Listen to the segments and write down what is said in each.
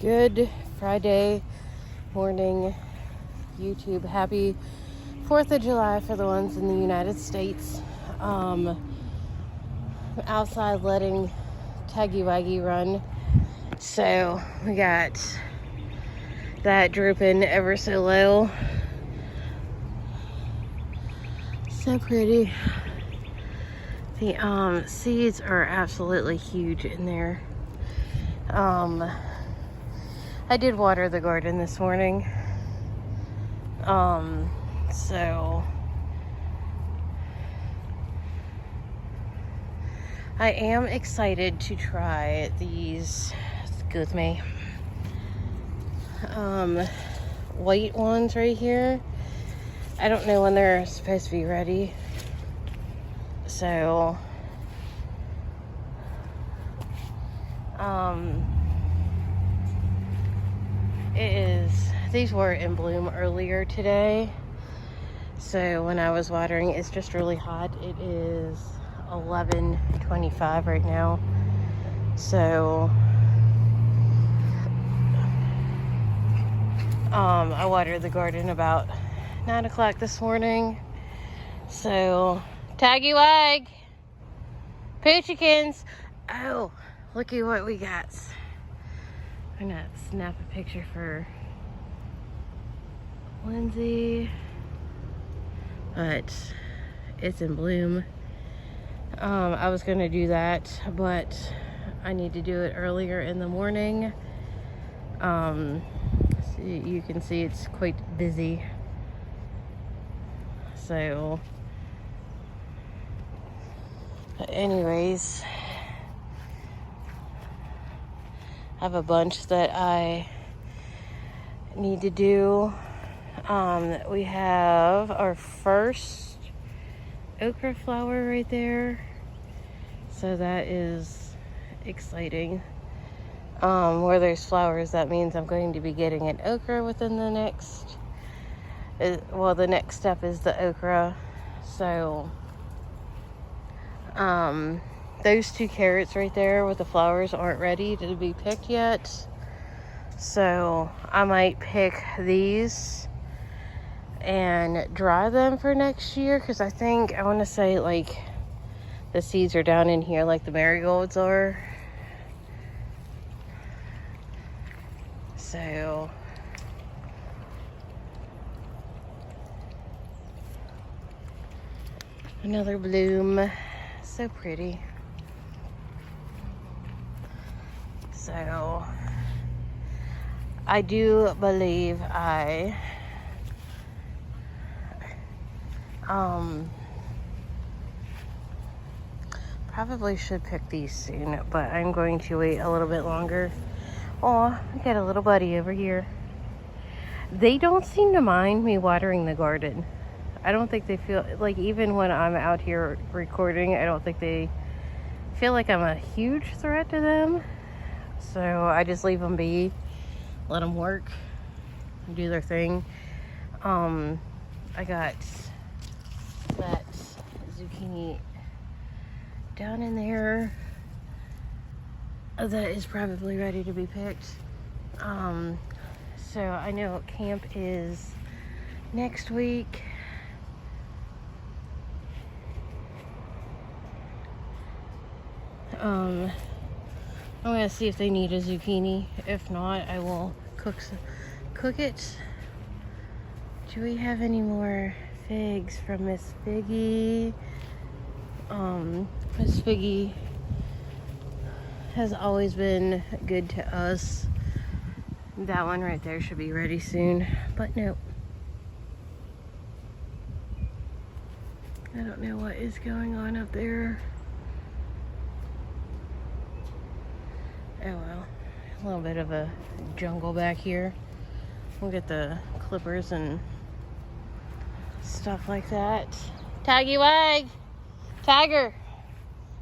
Good Friday morning, YouTube. Happy 4th of July for the ones in the United States. Outside letting Taggy Waggy run. So we got that drooping ever so low. So pretty. The seeds are absolutely huge in there. I did water the garden this morning. So I am excited to try these, excuse me, white ones right here. I don't know when they're supposed to be ready. So, these were in bloom earlier today. So when I was watering, it's just really hot. It is 11:25 right now. So, I watered the garden about 9 o'clock this morning. So, Taggy Wag, Poochykins. Oh, looky what we got. I'm gonna snap a picture for Lindsay, but it's in bloom. I was gonna do that, but I need to do it earlier in the morning. So you can see it's quite busy. So, anyways, I have a bunch that I need to do. We have our first okra flower right there. So that is exciting. Where there's flowers, that means I'm going to be getting an okra within the next, the next step is the okra. So, those 2 carrots right there with the flowers aren't ready to be picked yet. So I might pick these and dry them for next year, because I want to say like the seeds are down in here like the marigolds are. So another bloom, so pretty. So I do believe I probably should pick these soon, but I'm going to wait a little bit longer. Oh, we got a little buddy over here. They don't seem to mind me watering the garden. I don't think they feel like, even when I'm out here recording, I don't think they feel like I'm a huge threat to them. So I just leave them be, let them work, do their thing. I got that zucchini down in there that is probably ready to be picked. So I know camp is next week. I'm gonna see if they need a zucchini. If not, I will cook it. Do we have any more figs from Miss Figgy? Miss Figgy has always been good to us. That one right there should be ready soon, but nope. I don't know what is going on up there. Oh well, a little bit of a jungle back here. We'll get the clippers and stuff like that. Taggy Wag! Tiger!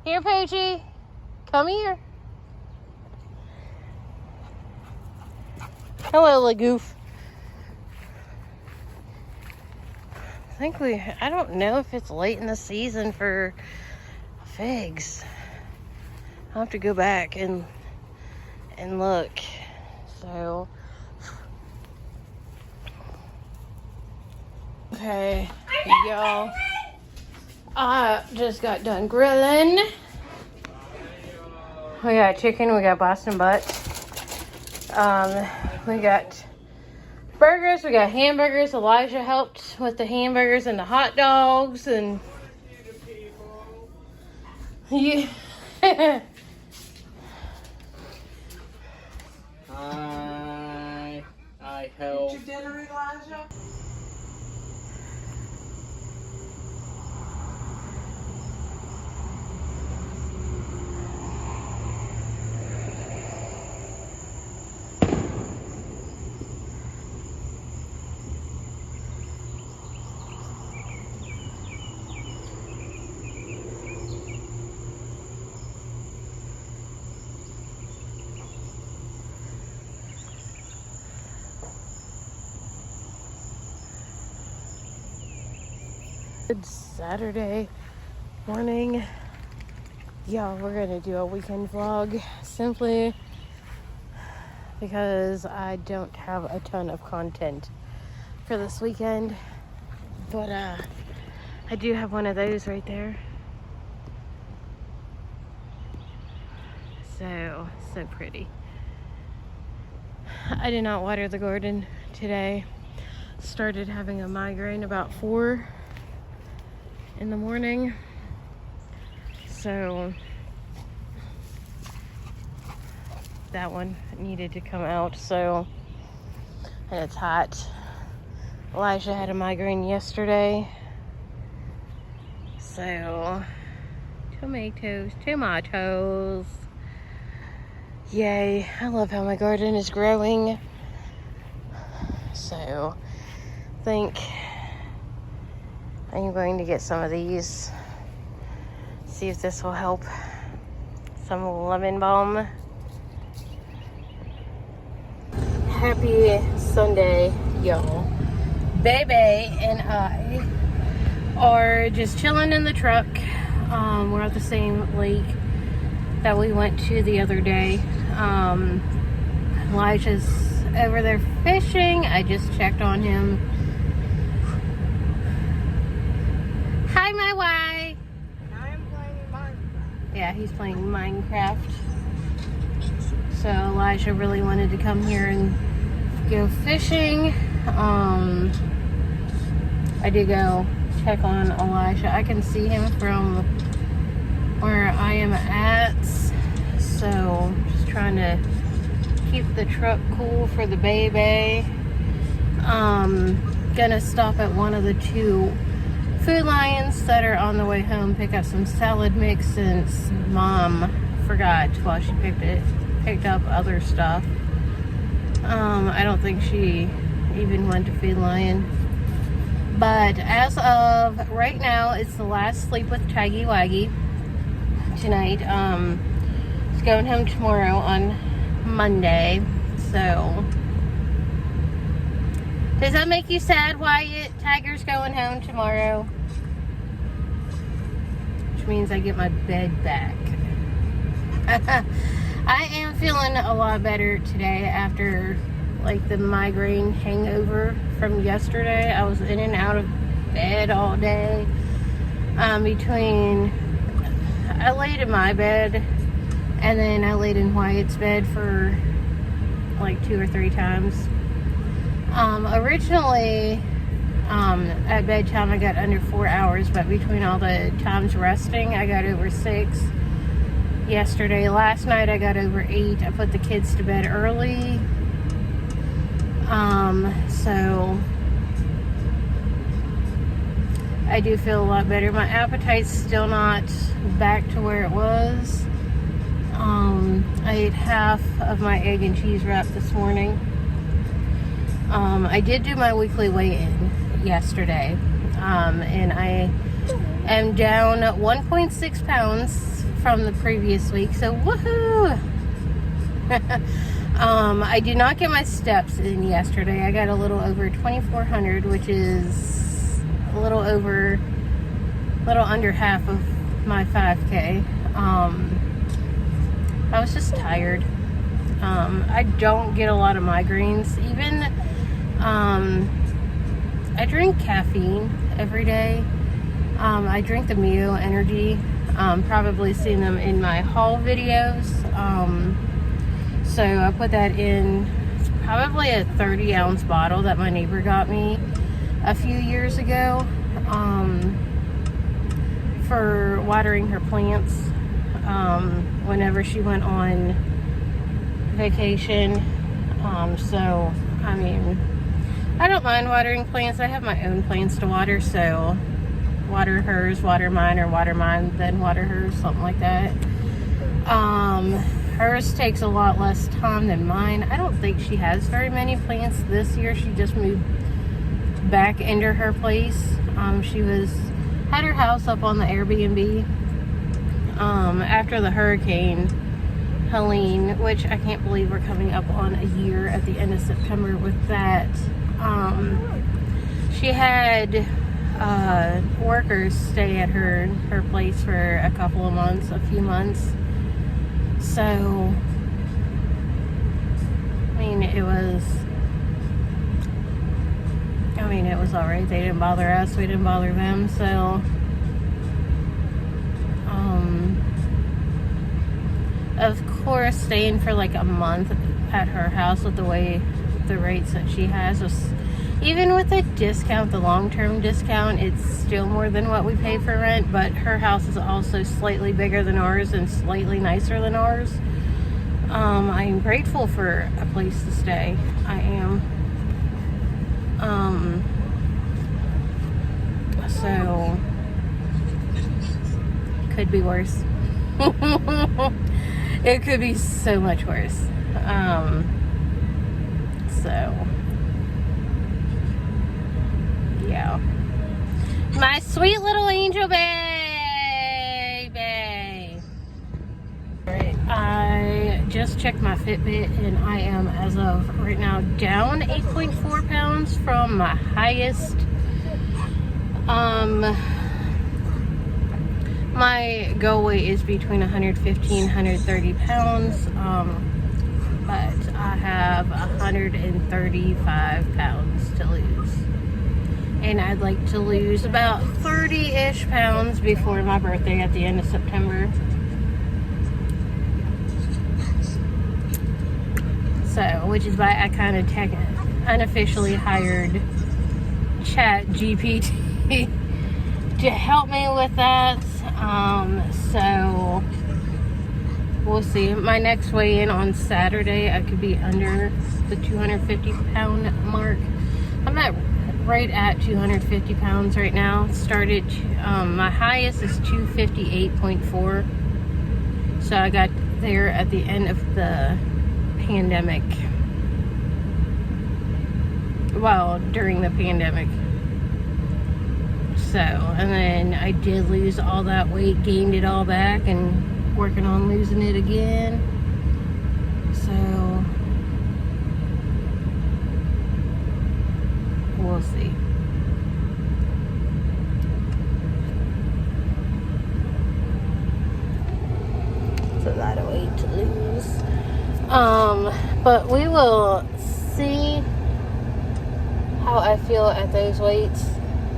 Here, Poochie! Come here! Hello, Lagoof. I don't know if it's late in the season for figs. I'll have to go back and look. So, okay, y'all. I just got done grilling. We got chicken, we got Boston butts. We got burgers, we got hamburgers. Elijah helped with the hamburgers and the hot dogs, and yeah. I help. Get your dinner, Elijah? Good Saturday morning. Y'all, we're gonna do a weekend vlog simply because I don't have a ton of content for this weekend, but I do have one of those right there. So pretty. I did not water the garden today. Started having a migraine about 4 in the morning, so that one needed to come out. So, and it's hot. Elijah had a migraine yesterday, so tomatoes. Yay, I love how my garden is growing. So I think I'm going to get some of these, see if this will help. Some lemon balm. Happy Sunday, y'all. Bebe and I are just chilling in the truck. We're at the same lake that we went to the other day. Elijah's over there fishing. I just checked on him. Hi, my wife. I am playing Minecraft. Yeah, he's playing Minecraft. So Elijah really wanted to come here and go fishing. I did go check on Elijah. I can see him from where I am at. So just trying to keep the truck cool for the baby. Gonna stop at one of the 2 Food Lions that are on the way home, pick up some salad mix since Mom forgot while she picked up other stuff. I don't think she even went to Food Lion. But as of right now, it's the last sleep with Taggy Waggy tonight. He's going home tomorrow on Monday. So does that make you sad, Wyatt? Tiger's going home tomorrow. Which means I get my bed back. I am feeling a lot better today after like the migraine hangover from yesterday. I was in and out of bed all day. I laid in my bed and then I laid in Wyatt's bed for like 2 or 3 times. Originally, at bedtime I got under 4 hours, but between all the times resting, I got over 6. Yesterday, last night I got over 8. I put the kids to bed early. So I do feel a lot better. My appetite's still not back to where it was. I ate half of my egg and cheese wrap this morning. I did do my weekly weigh-in yesterday, and I am down 1.6 pounds from the previous week, so woohoo! I did not get my steps in yesterday. I got a little over 2,400, which is a little under half of my 5K. I was just tired. I don't get a lot of migraines. Even I drink caffeine every day. I drink the Mio Energy. Probably seen them in my haul videos. So I put that in probably a 30-ounce bottle that my neighbor got me a few years ago for watering her plants whenever she went on vacation. So, I mean, I don't mind watering plants. I have my own plants to water, so water hers, water mine, or water mine, then water hers, something like that. Hers takes a lot less time than mine. I don't think she has very many plants this year. She just moved back into her place. She had her house up on the Airbnb after the hurricane Helene, which I can't believe we're coming up on a year at the end of September with that. She had workers stay at her place for a few months. So, I mean, it was alright. They didn't bother us, we didn't bother them. So, of course, staying for like a month at her house with the rates that she has was, even with the discount, the long-term discount, it's still more than what we pay for rent. But her house is also slightly bigger than ours and slightly nicer than ours. I am grateful for a place to stay. I am. So, could be worse. It could be so much worse. So, yeah. My sweet little angel baby. Alright, I just checked my Fitbit and I am, as of right now, down 8.4 pounds from my highest. My goal weight is between 115 and 130 pounds, but I have 135 pounds to lose. And I'd like to lose about 30-ish pounds before my birthday at the end of September. So, which is why I kind of unofficially hired ChatGPT to help me with that. So we'll see. My next weigh-in on Saturday, I could be under the 250 pound mark. I'm right at 250 pounds right now. My highest is 258.4. So I got there at the end of the pandemic. Well, during the pandemic. So, and then I did lose all that weight, gained it all back, and working on losing it again. So, we'll see. It's a lot of weight to lose. But we will see how I feel at those weights.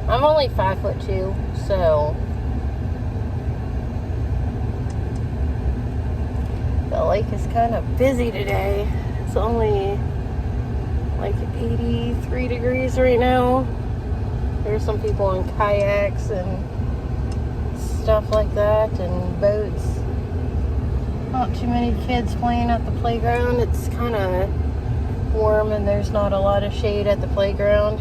I'm only 5'2", so the lake is kind of busy today. It's only like 83 degrees right now. There's some people on kayaks and stuff like that, and boats. Not too many kids playing at the playground. It's kind of warm and there's not a lot of shade at the playground.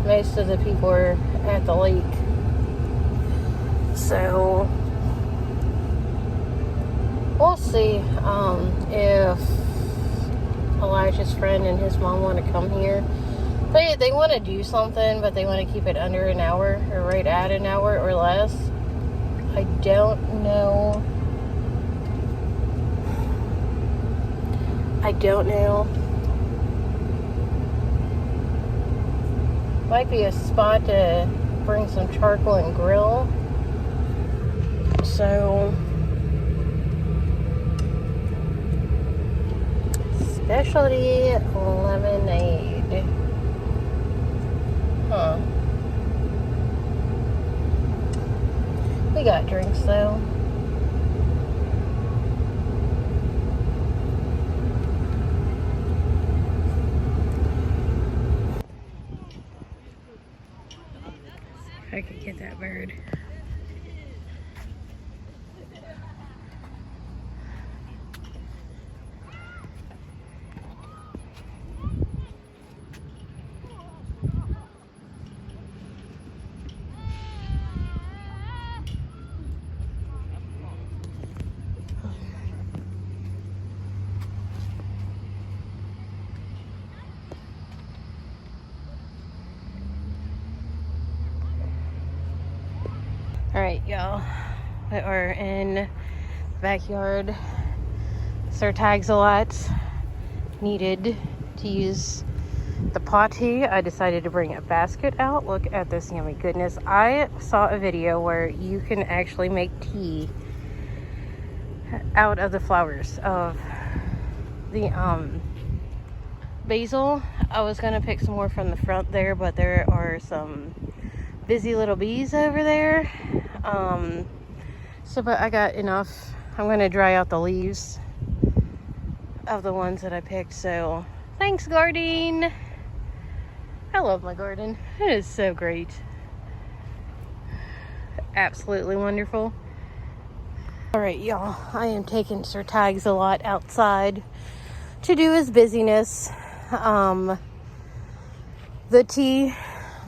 Most of the people are at the lake. So we'll see if Elijah's friend and his mom want to come here. They want to do something, but they want to keep it under an hour, or right at an hour or less. I don't know. Might be a spot to bring some charcoal and grill. So Specialty lemonade. Huh. We got drinks though. If I could get that bird. Alright, y'all. We are in the backyard. Sir Tags a lot. Needed to use the potty. I decided to bring a basket out. Look at this yummy goodness. I saw a video where you can actually make tea out of the flowers of the basil. I was gonna pick some more from the front there, but there are some busy little bees over there. But I got enough. I'm gonna dry out the leaves of the ones that I picked. So thanks, garden. I love my garden. It is so great. Absolutely wonderful. All right, y'all. I am taking Sir Tags a lot outside to do his busyness. The tea,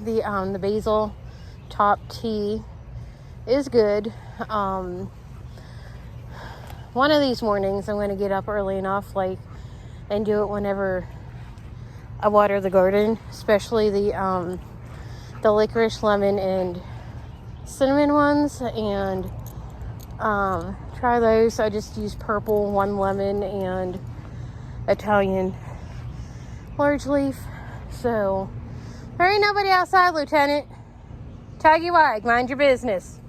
the basil top tea is good. One of these mornings I'm going to get up early enough and do it whenever I water the garden, especially the licorice, lemon, and cinnamon ones, and try those. I just use purple, 1 lemon, and Italian large leaf. So there ain't nobody outside, Lieutenant. Taggy wag, mind your business.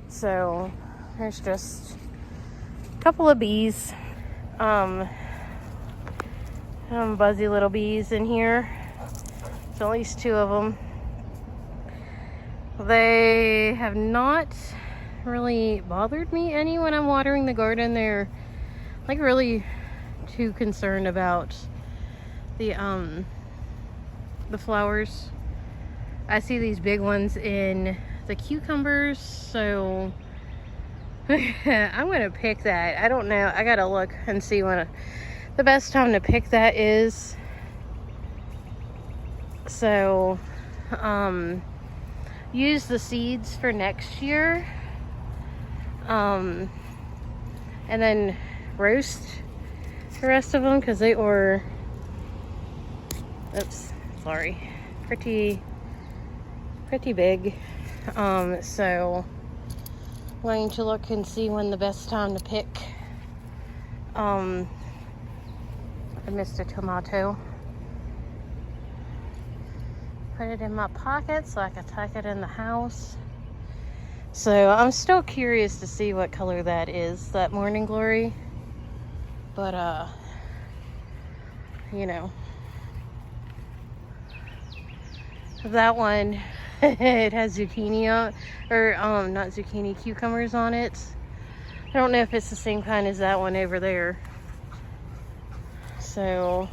So there's just a couple of bees, buzzy little bees in here. There's at least 2 of them. They have not really bothered me any when I'm watering the garden. They're like really too concerned about the flowers. I see these big ones in the cucumbers, so I'm gonna pick that. I don't know. I gotta look and see when the best time to pick that is. So, use the seeds for next year, and then roast the rest of them because they are, pretty big. So I'm going to look and see when the best time to pick. I missed a tomato. Put it in my pocket so I can tuck it in the house. So I'm still curious to see what color that is, that Morning Glory. But you know, that one it has zucchini not zucchini, cucumbers on it. I don't know if it's the same kind as that one over there. So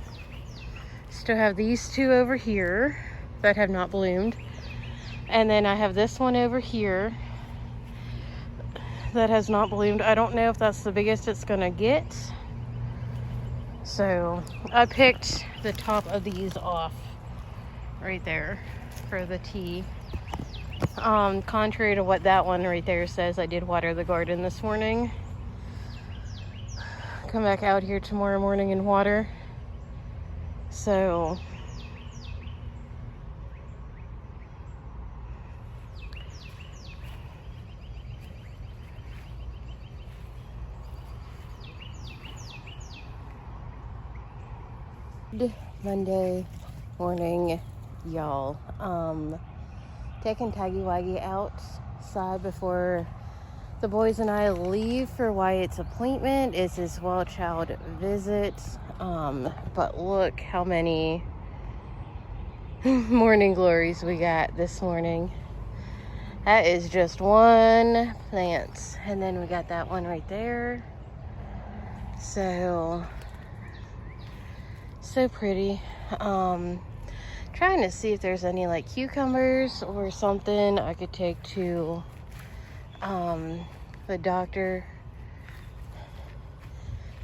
still have these 2 over here that have not bloomed, and then I have this one over here that has not bloomed. I don't know if that's the biggest it's gonna get. So I picked the top of these off right there for the tea. Contrary to what that one right there says, I did water the garden this morning. Come back out here tomorrow morning and water. So good Monday morning, y'all. Taking Taggy Waggy outside before the boys and I leave for Wyatt's appointment. It's his well child visit. But look how many morning glories we got this morning. That is just one plant. And then we got that one right there. So pretty. Trying to see if there's any like cucumbers or something I could take to the doctor.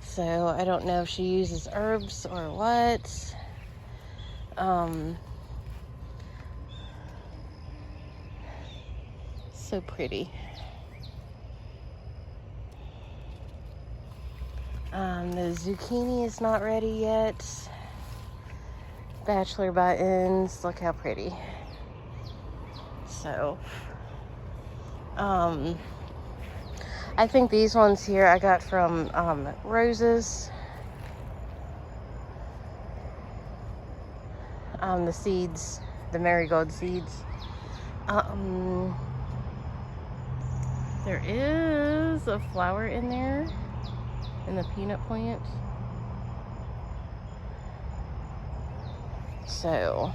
So I don't know if she uses herbs or what. So pretty. The zucchini is not ready yet. Bachelor buttons, look how pretty. So, I think these ones here I got from Roses. The seeds, the marigold seeds. There is a flower in there, in the peanut plant. So,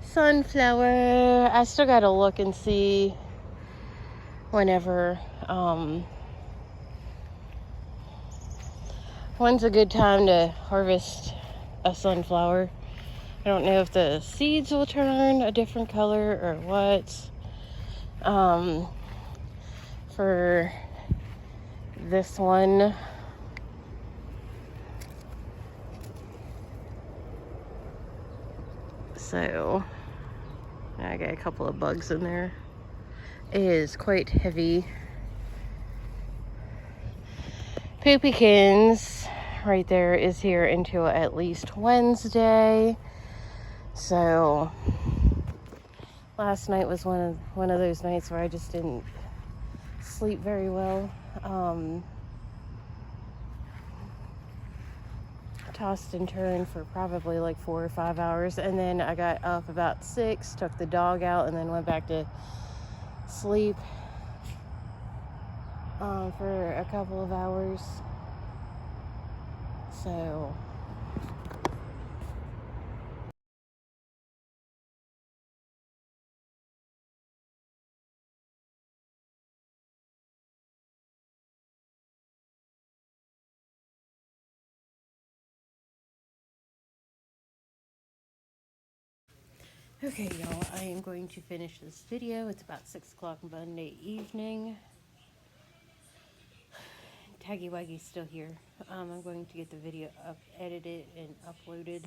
sunflower. I still gotta look and see whenever, when's a good time to harvest a sunflower. I don't know if the seeds will turn a different color or what. For this one, so I got a couple of bugs in there. It is quite heavy. Poopykins right there is here until at least Wednesday. So last night was one of those nights where I just didn't sleep very well. Tossed and turned for probably like 4 or 5 hours, and then I got up about 6, took the dog out, and then went back to sleep for a couple of hours. So okay, y'all, I am going to finish this video. It's about 6 o'clock Monday evening. Taggy Waggy's still here. I'm going to get the video edited and uploaded.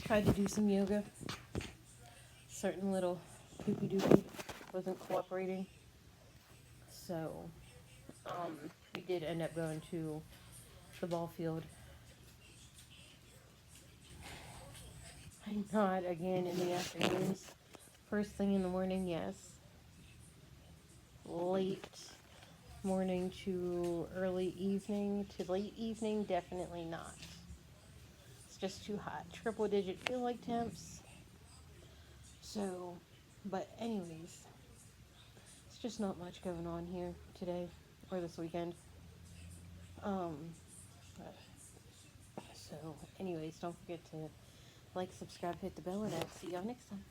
Tried to do some yoga. Certain little poopy doopy wasn't cooperating. So, we did end up going to the ball field. Not again in the afternoons. First thing in the morning, yes. Late morning to early evening to late evening, definitely not. It's just too hot. Triple digit feel like temps. So, but anyways, it's just not much going on here today or this weekend. So anyways, don't forget to like, subscribe, hit the bell, and I'll see y'all next time.